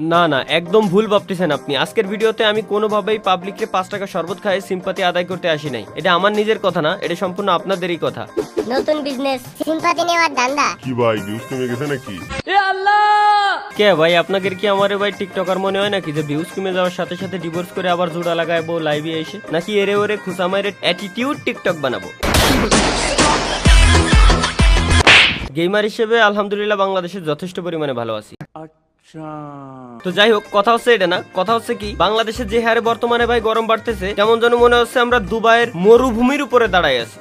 না না, একদম ভুল ভাবতেছেন আপনি। আজকের ভিডিওতে আমি কোনোভাবেই পাবলিককে 5 টাকা শরবত খাইয়ে সিম্পাতি আদায় করতে আসি নাই। এটা আমার নিজের কথা না, এটা সম্পূর্ণ আপনাদেরই কথা। নতুন বিজনেস সিম্পাতি নেওয়ার ধান্দা। কি ভাই ভিউজ কমে গেছে নাকি? কে ভাই, আপনাদের কি আমারে ভাই টিকটকার মনে হয় নাকি যে ভিউজ কমে যাওয়ার সাথে সাথে ডিভোর্স করে আবার জোড়া লাগাইবো লাইভে এসে, নাকি এরে ওরে খুসামাইরে অ্যাটিটিউড টিকটক বানাবো? গেমার হিসেবে আলহামদুলিল্লাহ বাংলাদেশে যথেষ্ট পরিমাণে ভালো আছি। তো যাই হোক, কথা হচ্ছে এটা না, কথা হচ্ছে কি, বাংলাদেশে যে হারে বর্তমানে ভাই গরম বাড়তেছে, কেমন যেন মনে হচ্ছে আমরা দুবাইয়ের মরুভূমির উপরে দাঁড়ায় আছি।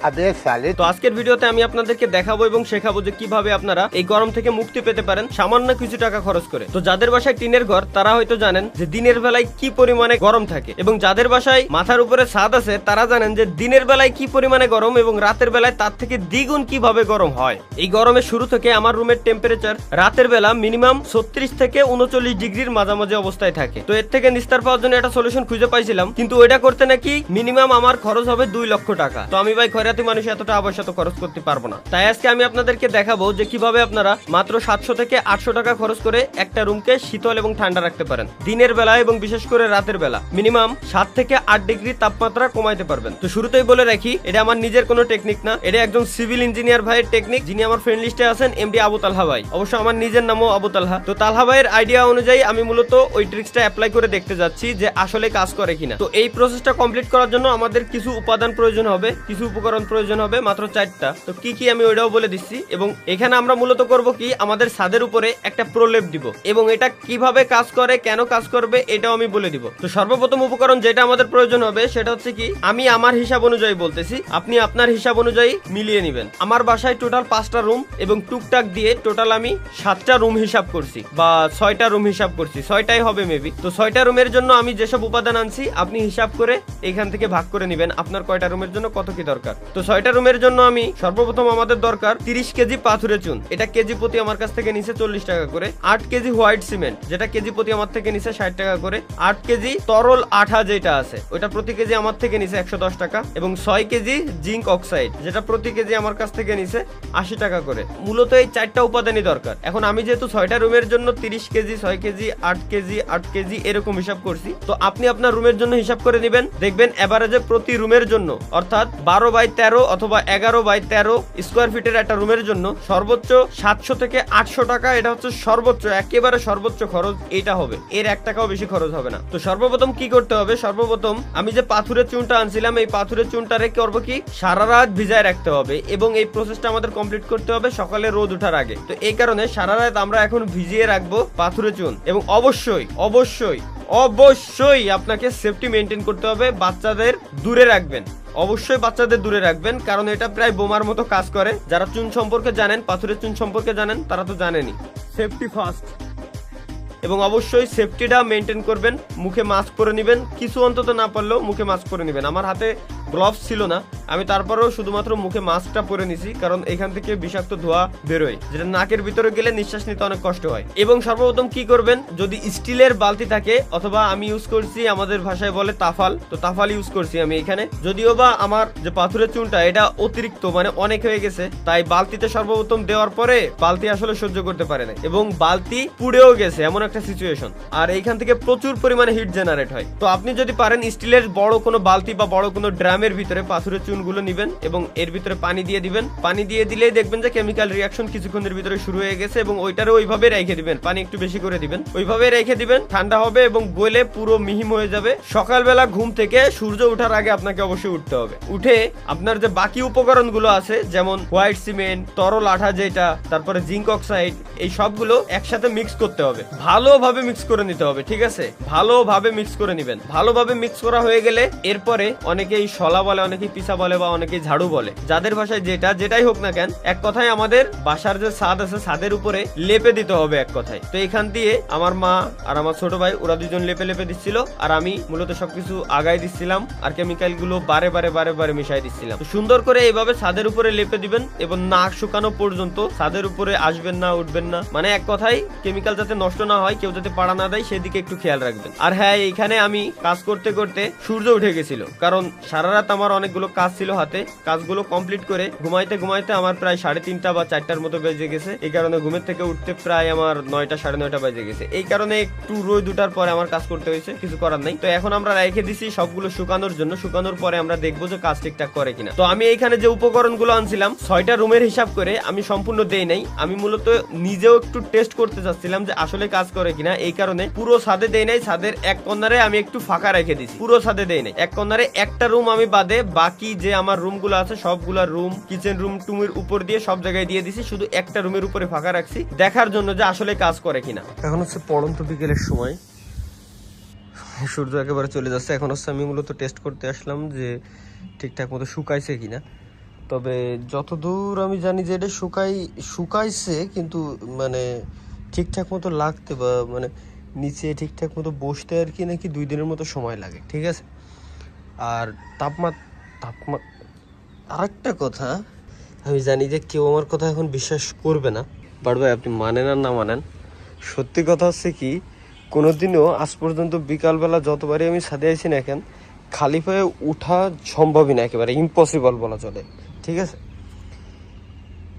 তো আজকের ভিডিওতে আমি আপনাদেরকে দেখাবো এবং শেখাবো যে কিভাবে আপনারা এই গরম থেকে মুক্তি পেতে পারেন সামান্য কিছু টাকা খরচ করে। তো যাদের বাসায় টিনের ঘর তারা হয়তো জানেন যে দিনের বেলায় কি পরিমাণে গরম থাকে, এবং যাদের বাসায় মাথার উপরে ছাদ আছে তারা জানেন যে দিনের বেলায় কি পরিমাণে গরম এবং রাতের বেলায় তার থেকে দ্বিগুণ কিভাবে গরম হয়। এই গরমের শুরু থেকে আমার রুমের টেম্পারেচার রাতের বেলা মিনিমাম 36 থেকে 39 ডিগ্রির মাঝামাঝি অবস্থায় থাকে। তো এর থেকে নিস্তার পাওয়ার জন্য একটা সলিউশন খুঁজে পাইছিলাম, কিন্তু ওইটা করতে নাকি মিনিমাম আমার খরচ হবে 2 লক্ষ টাকা। তো আমি ভাই খয়রাতি মানুষ, এতটা আবশ্যক খরচ করতে পারবো না। তাই আজকে আমি আপনাদেরকে দেখাবো যে কিভাবে আপনারা মাত্র 700 থেকে 800 টাকা খরচ করে একটা রুমকে শীতল এবং ঠান্ডা রাখতে পারেন দিনের বেলা, এবং বিশেষ করে রাতের বেলা মিনিমাম 7 থেকে 8 ডিগ্রি তাপমাত্রা কমাইতে পারবেন। তো শুরুতেই বলে রাখি, এটা আমার নিজের কোনো টেকনিক না, এটা একজন সিভিল ইঞ্জিনিয়ার ভাইয়ের টেকনিক, যিনি আমার ফ্রেন্ড লিস্টে আছেন, এমডি আবু তালহা ভাই। অবশ্য আমার নিজের নামও আবু তালহা। তো তালহা ভাইয়ের আইডিয়া অনুযায়ী আমি মূলত ওই ট্রিক্সটা অ্যাপ্লাই করে দেখতে যাচ্ছি যে আসলে কাজ করে কিনা। তো এই প্রসেসটা কমপ্লিট করার জন্য আমাদের কিছু উপাদান প্রয়োজন হবে, কিছু উপকরণ প্রয়োজন হবে, মাত্র 4টা। তো কি কি আমি ওইটাও বলে দিচ্ছি। এবং এখানে আমরা মূলত করব কি, আমাদের ছাদের উপরে একটা প্রলেপ দিব, এবং এটা কিভাবে কাজ করে, কেন কাজ করবে, এটাও আমি বলে দিব। তো সর্বপ্রথম উপকরণ যেটা আমাদের প্রয়োজন হবে সেটা হচ্ছে কি, আমি আমার হিসাব অনুযায়ী বলতেছি, আপনি আপনার হিসাব অনুযায়ী মিলিয়ে নেবেন। আমার বাসায় টোটাল 5টা রুম, এবং টুকটাক দিয়ে টোটাল আমি 7টা রুম হিসাব করছি, বা 6টা রুম হিসাব করছি, 6টাই হবে মেবি। তো 6টা রুমের জন্য আমি যেসব উপাদান আনছি আপনি হিসাব করে এখান থেকে ভাগ করে নেবেন আপনার কয়টা রুমের জন্য কত কি দরকার। তো 6টা রুমের জন্য আমি সর্বপ্রথম আমাদের দরকার 30 কেজি পাথুরে চুন। এটা কেজি প্রতি আমার কাছ থেকে নিচে 40 টাকা করে। 8 কেজি হোয়াইট সিমেন্ট, যেটা কেজি প্রতি আমার থেকে নিচে 60 টাকা করে। 8 কেজি তরল আঠা যেটা আছে ওটা প্রতি কেজি আমার থেকে নিচে 110 টাকা। এবং 6 কেজি জিঙ্ক অক্সাইড, যেটা প্রতি কেজি আমার কাছ থেকে নিচে 80 টাকা করে। মূলত এই 4টা উপাদানই দরকার। এখন আমি যেহেতু 6টা রুমের জন্য 30 কেজি, 6 কেজি, 8 কেজি, 8 কেজি এরকম হিসাব করছি, তো আপনি আপনার রুমের জন্য হিসাব করে নেবেন। দেখবেন এভারেজে প্রতি রুমের জন্য, অর্থাৎ 12/13 অথবা 11/13 স্কোয়ার ফিটের একটা রুমের জন্য সর্বোচ্চ 700 থেকে 800 টাকা, এটা হচ্ছে সর্বোচ্চ, একেবারে সর্বোচ্চ খরচ এটা হবে। এর 1 টাকাও বেশি খরচ হবে না। তো সর্বপ্রথম কি করতে হবে, সর্বপ্রথম আমি যে পাথুরের চুনটা আনছিলাম, এই পাথুরের চুনটা রেখে করবো কি, সারা রাত ভিজায় রাখতে হবে, এবং এই প্রসেসটা আমাদের কমপ্লিট করতে হবে সকালে রোদ ওঠার আগে। তো এই কারণে সারা রাত আমরা এখন ভিজিয়ে রাখবো পাথুরে চুন। এবং অবশ্যই অবশ্যই অবশ্যই আপনাকে সেফটি মেনটেন করতে হবে, বাচ্চাদের দূরে রাখবেন, অবশ্যই বাচ্চাদের দূরে রাখবেন, কারণ এটা প্রায় বোমার মতো কাজ করে। যারা চুন সম্পর্কে জানেন, পাথুরের চুন সম্পর্কে জানেন, তারা তো জানেনই, সেফটি ফার্স্ট। এবং অবশ্যই সেফটিটা মেনটেন করবেন, মুখে মাস্ক পরে নেবেন, কিছু অন্তত না পারলেও মুখে মাস্ক পরে নেবেন। আমার হাতে গ্লোভস ছিল না, আমি তারপরেও শুধুমাত্র মুখে মাস্কটা পরে নিছি, কারণ এখান থেকে বিষাক্ত ধোঁয়া বেরোয়, যেটা নাকের ভিতরে গেলে নিঃশ্বাস নিতে অনেক কষ্ট হয়। এবং সর্বপ্রথম কি করবেন, যদি স্টিলের বালতি থাকে, অথবা আমি ইউজ করছি আমাদের ভাষায় বলে তাফাল, তো তাফাল ইউজ করছি আমি এখানে। যদিও বা আমার যে পাথরের চুনটা এটা অতিরিক্ত মানে অনেক হয়ে গেছে, তাই বালতিতে সর্বপ্রথম দেওয়ার পরে বালতি আসলে সহ্য করতে পারে না, এবং বালতি পুড়েও গেছে, এমন একটা সিচুয়েশন। আর এইখান থেকে প্রচুর পরিমাণে হিট জেনারেট হয়। তো আপনি যদি পারেন স্টিলের বড় কোনো বালতি বা বড় কোনো ড্রামের ভিতরে পাথরের চুনগুলো নিবেন, এবং এর ভিতরে পানি দিয়ে দিবেন। পানি দিয়ে দিলেই দেখবেন যে কেমিক্যাল রিয়াকশন কিছুক্ষণের ভিতরে শুরু হয়ে গেছে, এবং ওইটারও ওইভাবে রেখে দিবেন, পানি একটু বেশি করে দিবেন, ওইভাবে রেখে দিবেন, ঠান্ডা হবে এবং গলে পুরো মিহিম হয়ে যাবে। সকালবেলা ঘুম থেকে সূর্য ওঠার আগে আপনাকে অবশ্যই উঠতে হবে। উঠে আপনার যে বাকি উপকরণগুলো আছে, যেমন হোয়াইট সিমেন্ট, তরল আঠা যেটা, তারপরে জিঙ্ক অক্সাইড, এই সবগুলো একসাথে মিক্স করতে হবে, ভালোভাবে মিক্স করে নিতে হবে, ঠিক আছে? ভালোভাবে মিক্স করে নেবেন। ভালোভাবে মিক্স করা হয়ে গেলে এরপরে অনেকেই শলা বলে, অনেকেই পিসা বলে, বা অনেকেই ঝাড়ু বলে, যাদের ভাষায় যেটাই হোক না কেন, এক কথায় আমাদের বাসার যে ছাদ আছে ছাদের উপরে লেপে দিতে হবে এক কথায়। তো এখান দিয়ে আমার মা আর আমার ছোট ভাই ওরা দুজন লেপে দিচ্ছিল, আর আমি মূলত সবকিছু আগাই দিচ্ছিলাম, আর কেমিক্যাল গুলো বারে বারে মিশাই দিচ্ছিলাম। সুন্দর করে এইভাবে ছাদের উপরে লেপে দিবেন, এবং নাক শুকানো পর্যন্ত ছাদের উপরে আসবেন না, উঠবেন না, মানে এক কথায় কেমিক্যাল যাতে নষ্ট না হয়, কেউ যাতে পাড়া না দেয়, সেদিকে একটু খেয়াল রাখবেন। আর হ্যাঁ, এইখানে আমি কাজ করতে করতে সূর্য উঠে গেছিল, কারণ সারা সারা রাত আমার অনেকগুলো কাজ ছিল হাতে, কাজগুলো কমপ্লিট করে ঘুমাইতে ঘুমাইতে আমার প্রায় 3:30 বা 4টার মতো বেজে গেছে। এই কারণে ঘুমের থেকে উঠতে প্রায় আমার 9টা 9:30 বেজে গেছে। এই কারণে একটু রোদ উঠার পরে আমার কাজ করতে হয়েছে, কিছু করার নাই। তো এখন আমরা রেখে দিছি সবগুলো শুকানোর জন্য, শুকানোর পরে আমরা দেখবো যে কাজ ঠিকঠাক করে কিনা। তো আমি এইখানে যে উপকরণগুলো আনছিলাম 6টা রুমের হিসাব করে আমি সম্পূর্ণ দেই নাই, আমি মূলত নিজেও একটু টেস্ট করতে চাচ্ছিলাম যে আসলে কাজ করে কিনা। এই কারণে পুরো ছাদে দেই নাই, ছাদের এক কর্নারে আমি একটু ফাঁকা রেখে দিছি, পুরো ছাদে দেই নাই। এক কর্নারে একটা রুম আমি বাদে বাকি যে আমার রুমগুলো আছে সবগুলা রুম, কিচেন রুম টুমের উপর দিয়ে সব জায়গায় দিয়ে দিছি, শুধু একটা রুমের উপরে ফাঁকা রাখছি দেখার জন্য যে আসলে কাজ করে কিনা। এখন হচ্ছে পড়ন্ত বিকেলের সময়, সূর্য একেবারে চলে যাচ্ছে। এখন হচ্ছে আমি মূলত টেস্ট করতে আসলাম যে ঠিকঠাক মতো শুকাইছে কিনা। তবে যতদূর আমি জানি যে এটা শুকাইছে, কিন্তু মানে ঠিকঠাক মতো লাগতে বা মানে নিচে ঠিকঠাক মতো বসতে আর কি নাকি 2 দিনের মতো সময় লাগে, ঠিক আছে। আর তাপমাত্রা আরেকটা কথা, আমি জানি যে কেউ আমার কথা এখন বিশ্বাস করবে না, বাট ভাই আপনি মানেন আর না মানেন, সত্যি কথা হচ্ছে কি, কোনোদিনও আজ পর্যন্ত বিকালবেলা যতবারই আমি ছাদে আইছি না কেন, খালি পায়ে উঠা সম্ভবই না, একেবারে ইম্পসিবল বলা চলে, ঠিক আছে।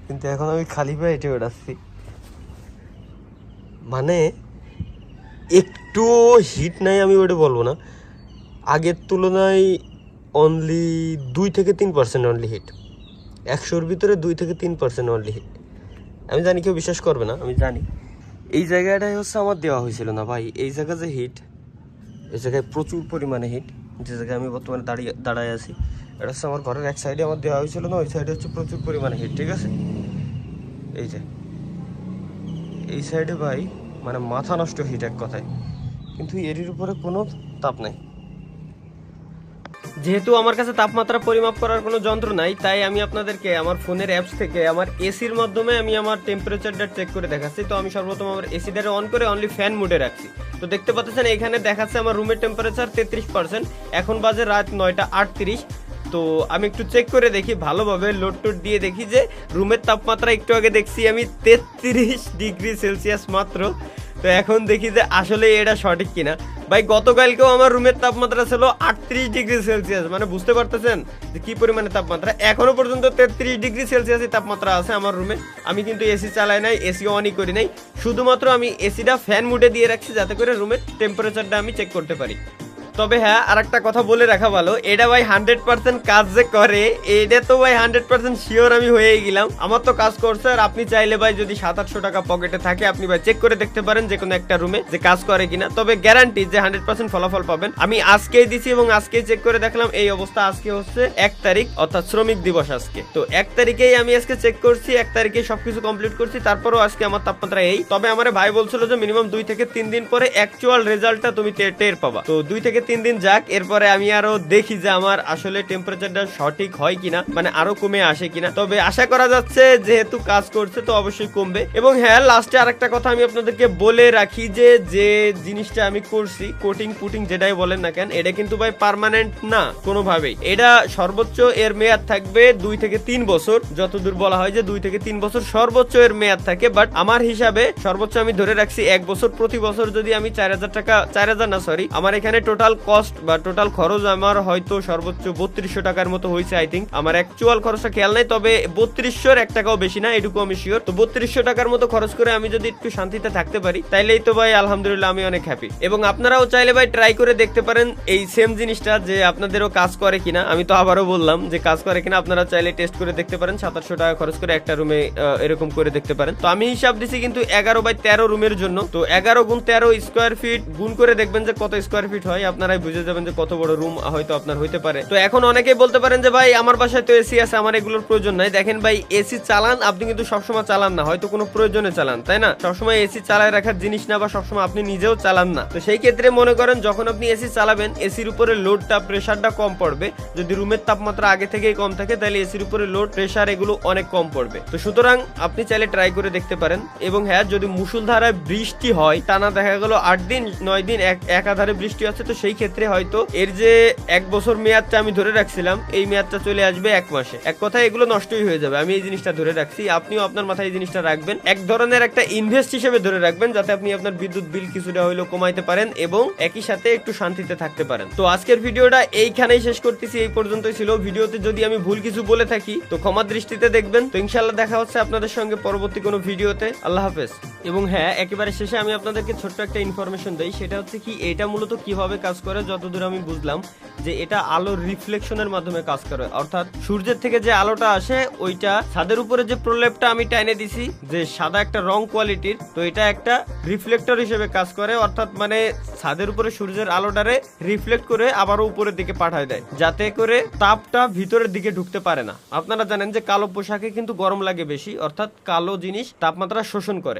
কিন্তু এখন আমি খালি পায়ে হেঁটে বেড়াচ্ছি, মানে একটু হিট নাই আমি ওটা বলবো না, আগের তুলনায় অনলি 2 থেকে 3% অনলি হিট, 100-র ভিতরে 2 থেকে 3% অনলি হিট। আমি জানি কেউ বিশ্বাস করবে না, আমি জানি। এই জায়গাটাই হচ্ছে আমার দেওয়া হয়েছিল না ভাই, এই জায়গা যে হিট, এই জায়গায় প্রচুর পরিমাণে হিট, যে জায়গায় আমি বর্তমানে দাঁড়ায় আছি, এটা হচ্ছে আমার ঘরের এক সাইডে আমার দেওয়া হয়েছিল না, ওই সাইডে হচ্ছে প্রচুর পরিমাণে হিট, ঠিক আছে। এই যে এই সাইডে ভাই মানে মাথা নষ্ট হিট এক কথায়, কিন্তু এরির উপরে কোনো তাপ নাই। যেহেতু আমার কাছে তাপমাত্রা পরিমাপ করার কোনো যন্ত্র নাই, তাই আমি আপনাদেরকে আমার ফোনের অ্যাপস থেকে আমার এসির মাধ্যমে আমি আমার টেম্পারেচারটা চেক করে দেখাচ্ছি। তো আমি সর্বপ্রথম আমার এসিটারে অন করে অনলি ফ্যান মোডে রাখছি। তো দেখতে পাচ্ছেন এখানে দেখাচ্ছে আমার রুমের টেম্পারেচার 33%, এখন বাজে রাত 9:38। তো আমি একটু চেক করে দেখি ভালোভাবে, লোড টোড দিয়ে দেখি যে রুমের তাপমাত্রা একটু আগে দেখছি আমি 33°C মাত্র। তো এখন দেখি যে আসলে এটা সঠিক কিনা। ভাই গতকালকেও আমার রুমের তাপমাত্রা ছিল 38°C, মানে বুঝতে পারতেছেন যে কি পরিমাণে তাপমাত্রা। এখনো পর্যন্ত 33°C তাপমাত্রা আছে আমার রুমে। আমি কিন্তু এসি চালাই নাই, এসি অনই করি নাই, শুধুমাত্র আমি এসিটা ফ্যান মুডে দিয়ে রাখছি যাতে করে রুমের টেম্পারেচারটা আমি চেক করতে পারি। তবে হ্যাঁ, আর একটা কথা বলে রাখা ভালো, এটা ভাই 100% কাজ যে করে, এটা তো ভাই 100% শিওর আমি হয়েই গেলাম। আমার তো কাজ করছে। আর আপনি চাইলে ভাই যদি 700-800 টাকা পকেটে থাকে, আপনি ভাই চেক করে দেখতে পারেন যে কোনো একটা রুমে যে কাজ করে কিনা। তবে গ্যারান্টি যে 100% ফলাফল পাবেন। আমি আজকেই দিছি এবং আজকেই চেক করে দেখলাম এই অবস্থা। আজকে হচ্ছে 1 তারিখ, অর্থাৎ শ্রমিক দিবস আজকে। তো 1 তারিখেই আমি আজকে চেক করছি, 1 তারিখে সবকিছু কমপ্লিট করছি, তারপরও আজকে আমার তাপমাত্রা এই। তবে আমার ভাই বলছিল যে মিনিমাম 2 থেকে 3 দিন পরে অ্যাকচুয়াল রেজাল্টটা তুমি টের পাবা। তো 2 থেকে 3 দিন যাক, এরপরে আমি আরো দেখি যে আমার আসলে টেম্পারেচারটা সঠিক হয় কিনা, মানে আরো কমে আসে কিনা। তবে আশা করা যাচ্ছে যেহেতু কাজ করছে তো অবশ্যই কমবে। এবং হ্যাঁ, লাস্টে আরেকটা কথা আমি আপনাদেরকে বলে রাখি যে যে জিনিসটা আমি করছি, কোটিং পুটিং যেটাই বলেন না কেন, এটা কিন্তু ভাই পার্মানেন্ট না কোনোভাবেই। এটা সর্বোচ্চ এর মেয়াদ থাকবে 2 থেকে 3 বছর, যতদূর বলা হয় যে 2 থেকে 3 বছর সর্বোচ্চ এর মেয়াদ থাকে। বাট আমার হিসাবে সর্বোচ্চ আমি ধরে রাখছি 1 বছর। প্রতি বছর যদি আমি 4000 টাকা, 4000 না সরি, আমার এখানে টোটাল কস্ট বা টোটাল খরচ আমার হয়তো সর্বোচ্চ 3200 টাকার মতো হয়েছে আই থিঙ্ক। আমার অ্যাকচুয়াল খরচটা খেয়াল নাই, তবে 3200-র 1 টাকাও বেশি না, এটুকু আমি শিওর। তো 3200 টাকার মতো খরচ করে আমি যদি একটু শান্তিতে থাকতে পারি, তাইলেই তো ভাই আলহামদুলিল্লাহ আমি অনেক হ্যাপি। এবং আপনারাও চাইলে ভাই ট্রাই করে দেখতে পারেন এই সেম জিনিসটা, যে আপনাদেরও কাজ করে কিনা। আমি তো আবারও বললাম যে কাজ করে কিনা, আপনারা চাইলে টেস্ট করে দেখতে পারেন। 700 টাকা খরচ করে একটা রুমে এরকম করে দেখতে পারেন। তো আমি হিসাব দিছি কিন্তু 11/13 রুমের জন্য। তো 11 × 13 স্কোয়ার ফিট গুণ করে দেখবেন যে কত স্কোয়ার ফিট হয়, আপনারাই বুঝে যাবেন যে কত বড় রুম হয়তো আপনার হইতে পারে। তো এখন অনেকেই বলতে পারেন যে ভাই আমার বাসায় তো এসি আছে, আমার এগুলোর প্রয়োজন নাই। দেখেন ভাই, এসি চালান আপনি কিন্তু সবসময় চালান না, হয়তো কোনো প্রয়োজনে চালান, তাই না? সবসময় এসি চালায় রাখার জিনিস না, বা সবসময় আপনি নিজেও চালান না। তো সেই ক্ষেত্রে মনে করেন যখন আপনি এসি চালাবেন, এসির উপরে লোডটা, প্রেসারটা কম পড়বে। যদি রুমের তাপমাত্রা আগে থেকেই কম থাকে, তাহলে এসির উপরে লোড, প্রেসার এগুলো অনেক কম পড়বে। তো সুতরাং আপনি চাইলে ট্রাই করে দেখতে পারেন। এবং হ্যাঁ, যদি মুষলধারায় বৃষ্টি হয়, টানা দেখা গেল 8 দিন 9 দিন একাধারে বৃষ্টি আছে, তো সেই সেই ক্ষেত্রে হয়তো এর যে 1 বছর মেয়াদটা আমি ধরে রাখছিলাম এই মেয়াদটা চলে আসবে 1 মাসে। এক কথায় এগুলো নষ্টই হয়ে যাবে। আমি এই জিনিসটা ধরে রাখছি, আপনিও আপনার মাথায় এই জিনিসটা রাখবেন, এক ধরনের একটা ইনভেস্ট হিসেবে ধরে রাখবেন, যাতে আপনি আপনার বিদ্যুৎ বিল কিছুটা হইলেও কমাইতে পারেন এবং একই সাথে একটু শান্তিতে থাকতে পারেন। তো আজকের ভিডিওটা এইখানেই শেষ করতেছি, এই পর্যন্তই ছিল। ভিডিওতে যদি আমি ভুল কিছু বলে থাকি তো ক্ষমা দৃষ্টিতে দেখবেন। তো ইনশাআল্লাহ দেখা হচ্ছে আপনাদের সঙ্গে পরবর্তী কোনো ভিডিওতে। আল্লাহ হাফেজ। এবং হ্যাঁ, একেবারে শেষে আমি আপনাদেরকে ছোট্ট একটা ইনফরমেশন দেই, সেটা হচ্ছে কি এটা মূলত কিভাবে কাজ করে। যতদূর আমি বুঝলাম যে এটা আলোর রিফ্লেকশনের মাধ্যমে কাজ করে, অর্থাৎ সূর্যের থেকে যে আলোটা আসে ওইটা ছাদের উপরে যে প্রলেপটা আমি টাইনে দিছি যে সাদা একটা রং কোয়ালিটির, তো এটা একটা রিফ্লেক্টর হিসেবে কাজ করে, অর্থাৎ মানে ছাদের উপরে সূর্যের আলোটারে রিফ্লেক্ট করে আবারও উপরের দিকে পাঠায় দেয়, যাতে করে তাপটা ভিতরের দিকে ঢুকতে পারে না। আপনারা জানেন যে কালো পোশাকে কিন্তু গরম লাগে বেশি, অর্থাৎ কালো জিনিস তাপমাত্রা শোষণ করে।